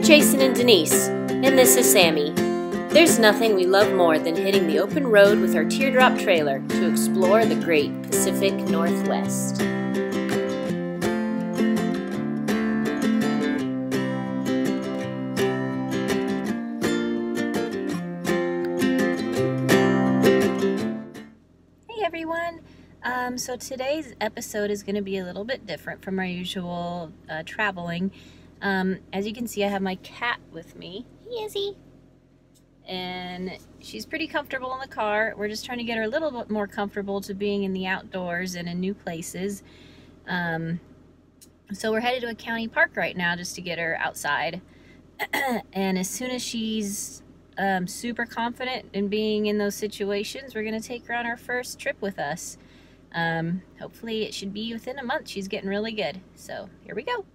Jason and Denise, and this is Sammy. There's nothing we love more than hitting the open road with our teardrop trailer to explore the great Pacific Northwest. Hey everyone! So today's episode is going to be a little bit different from our usual traveling. As you can see, I have my cat with me. Hey, Izzy! And she's pretty comfortable in the car. We're just trying to get her a little bit more comfortable to being in the outdoors and in new places. So we're headed to a county park right now just to get her outside. And as soon as she's super confident in being in those situations, we're going to take her on our first trip with us. Hopefully it should be within a month. She's getting really good. So here we go.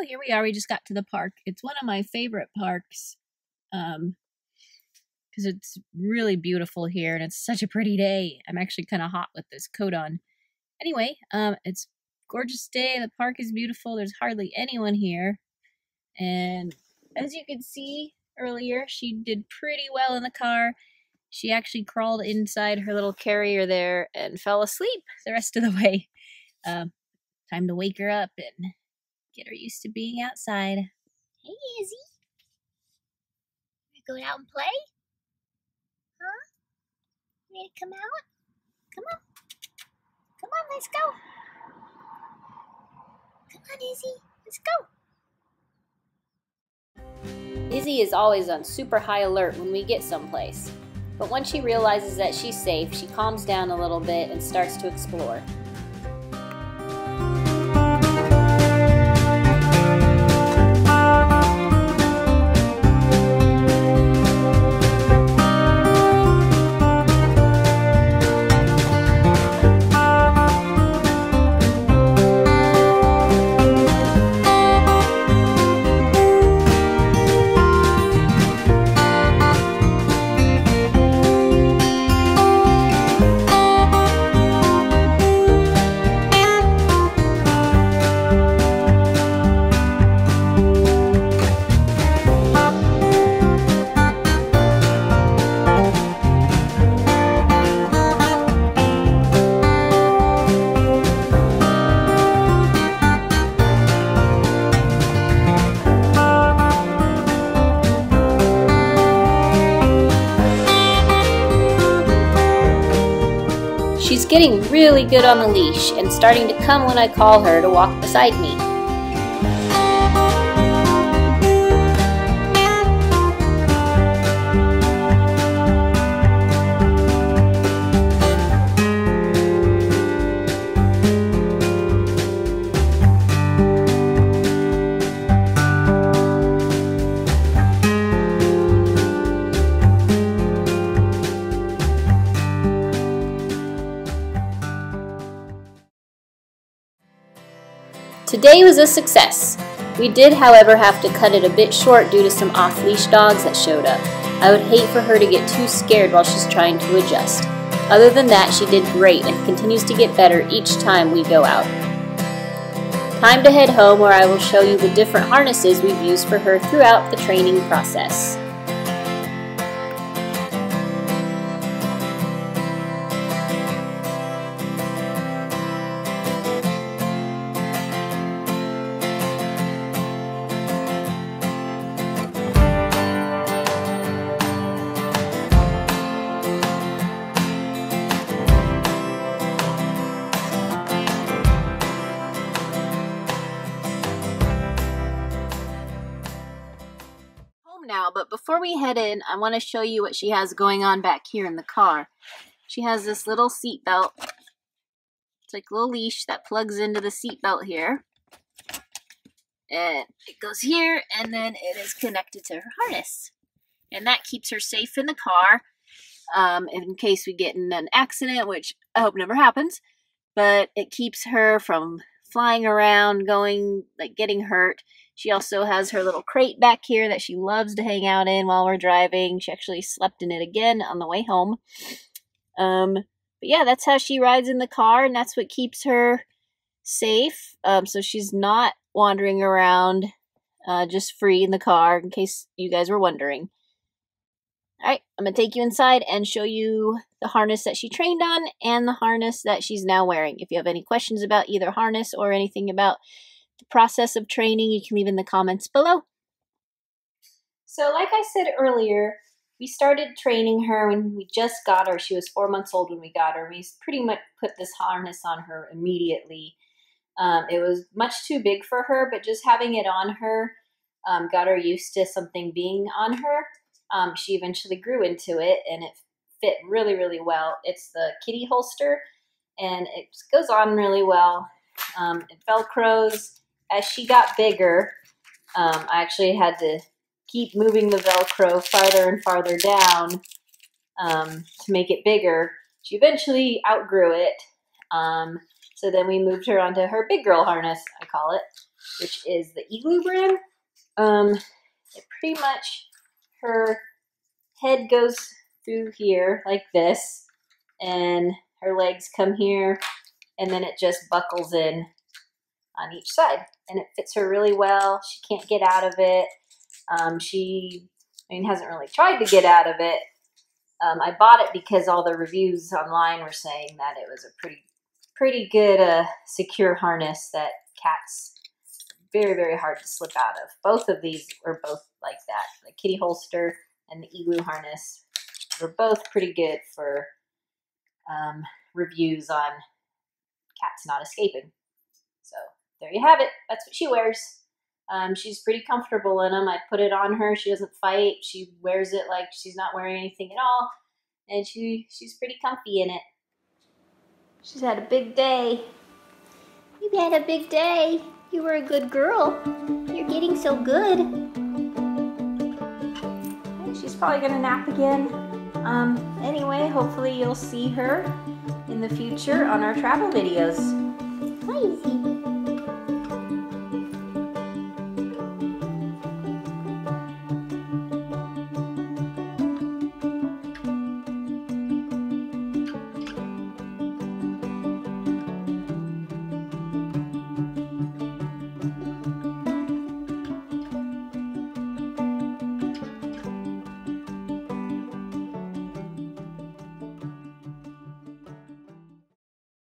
Here we are. We just got to the park. It's one of my favorite parks because it's really beautiful here and it's such a pretty day. I'm actually kind of hot with this coat on. Anyway, it's a gorgeous day. The park is beautiful. There's hardly anyone here. And as you could see earlier, she did pretty well in the car. She actually crawled inside her little carrier there and fell asleep the rest of the way. Time to wake her up and get her used to being outside. Hey, Izzy. You going out and play? Huh? You ready to come out? Come on. Come on, let's go. Come on, Izzy. Let's go. Izzy is always on super high alert when we get someplace. But once she realizes that she's safe, she calms down a little bit and starts to explore. She's getting really good on the leash and starting to come when I call her to walk beside me. Today was a success. We did, however, have to cut it a bit short due to some off-leash dogs that showed up. I would hate for her to get too scared while she's trying to adjust. Other than that, she did great and continues to get better each time we go out. Time to head home where I will show you the different harnesses we've used for her throughout the training process. before we head in, I want to show you what she has going on back here in the car. She has this little seat belt. It's like a little leash that plugs into the seat belt here. And it goes here, and then it is connected to her harness. And that keeps her safe in the car in case we get in an accident, which I hope never happens. But it keeps her from flying around, getting hurt. She also has her little crate back here that she loves to hang out in while we're driving. She actually slept in it again on the way home. But yeah, that's how she rides in the car, and that's what keeps her safe. So she's not wandering around just free in the car, in case you guys were wondering. Alright, I'm going to take you inside and show you the harness that she trained on and the harness that she's now wearing. If you have any questions about either harness or anything about the process of training, you can leave in the comments below. So like I said earlier, we started training her when we just got her. She was 4 months old when we got her. We pretty much put this harness on her immediately. It was much too big for her, but just having it on her got her used to something being on her. She eventually grew into it, and it fit really, really well. It's the kitty holster, and it goes on really well. It Velcros. As she got bigger, I actually had to keep moving the Velcro farther and farther down to make it bigger. She eventually outgrew it. So then we moved her onto her big girl harness, I call it, which is the Igloo brand. It pretty much, her head goes through here like this, and her legs come here, and then it just buckles in on each side, and it fits her really well. She can't get out of it. She hasn't really tried to get out of it. I bought it because all the reviews online were saying that it was a pretty good secure harness that cats very, very hard to slip out of. Both of these were both like that. The kitty holster and the Igloo harness were both pretty good for reviews on cats not escaping. So there you have it. That's what she wears. She's pretty comfortable in them. I put it on her. She doesn't fight. She wears it like she's not wearing anything at all. And she's pretty comfy in it. She's had a big day. You've had a big day. You were a good girl. You're getting so good. She's probably gonna nap again. Anyway, hopefully you'll see her in the future on our travel videos. Hi, Izzy.